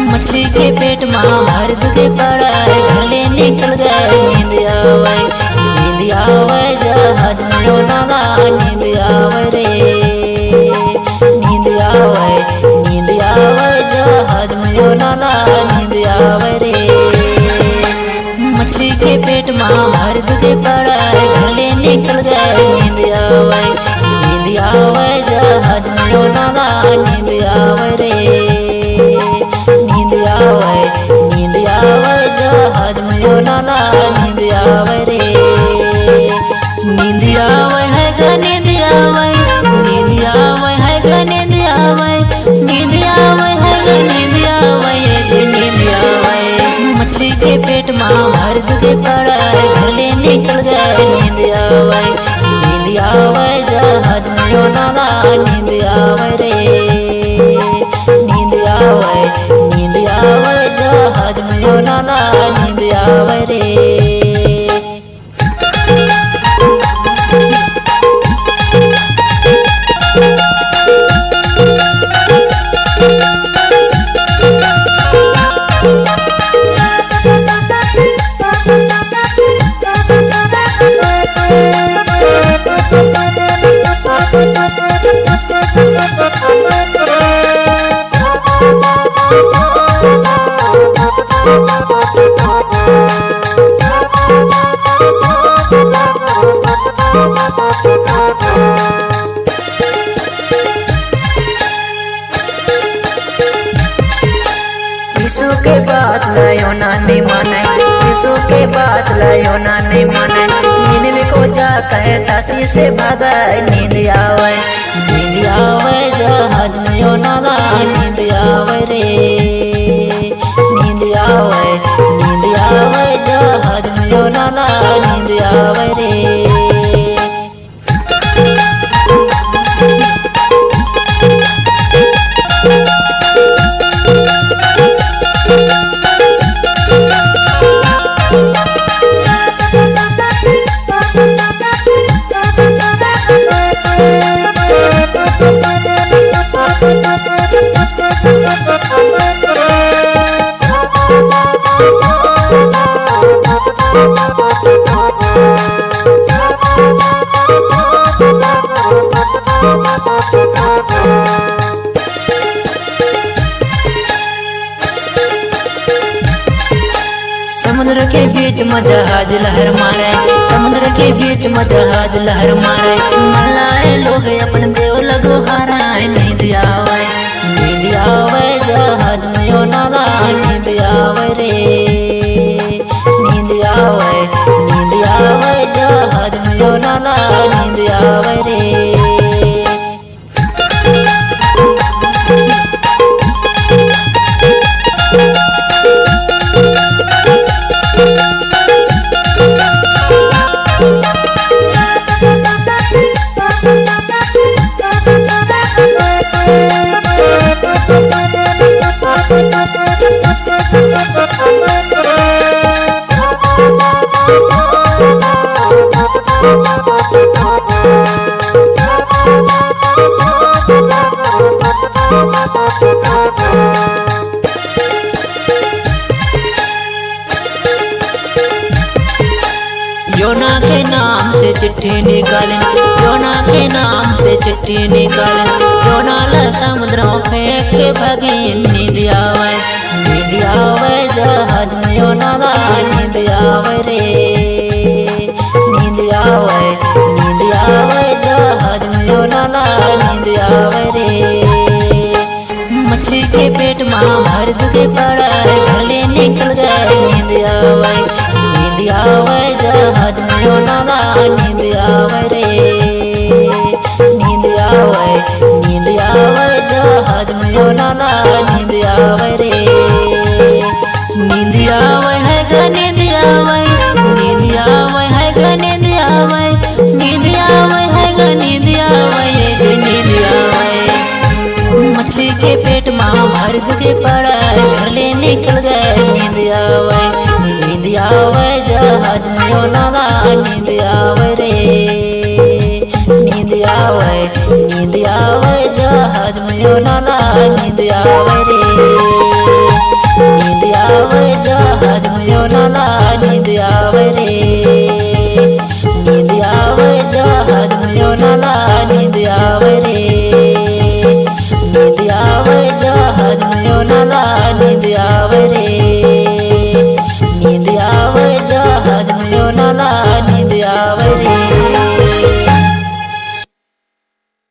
मछली के पेट में भर दुखे पड़ा है, घर ले निकल गए नींद आवे जहाज में यो नाला नींद आवे रे, नींद आवे जहाज में यो नाला नींद आवे रे। मछली के पेट में भर दुखे पड़ा है, घर ले निकल गए नींद आवे जहाज में यो नाला नींद आवे रे, नींद आवे जहाज में यो नाला नींद आवे रे। नींद आवे है ग नींद आवे, नींद आवे है ग नींद आवे, नींद आवे है ग नींद आवे, नींद आवे। मछली के पेट में भर दुखे पड़ा है, घर ले निकल गए नींद आवे जहाज में यो नाला नींद आवे रे, नींद आवे जहाज में यो नाला नींद आवे रे। यीशु के बात लायो ना नहीं माने, यीशु के बात लायो ना नहीं माने। नींद को जा कहे तासी से भागा, नींद आवे जहाज में यो नाला नींद आवे रे, नींद आवे जहाज में यो नाला नींद आवे रे। समुद्र के बीच में जहाज लहर मारे, समुद्र के बीच में जहाज लहर मारे। मलाए लोग अपन देव लगो हारा, नींद आवे जहाज में यो नाला नींद आवे रे, नींद आवे जहाज में यो नाला नींद आवे रे। योना के नाम से चिट्ठी निकालें, योना के नाम से चिट्ठी निकालें। योना ला समुद्रों फेंक के भागी, नींद आवे जहाज में यो नाला नींद आवे रे, नींद आवे जहाज में यो नाला नींद आवे रे। मछली के पेट में भर दुखे पड़ा है, घर ले निकल गए नींद आवे जहाज में यो नाला नींद आवे रे, नींद आवे जहाज में यो नाला नींद आवे रे। नींद आवे है ग नींद आवे, नींद आवे है ग नींद आवे, नींद आवे है ग नींद आवे, नींद आवे। मछली के पेट में भर दुखे पड़ा है, घर ले निकल गए नींद आवे जहाज में यो नाला नींद आवे।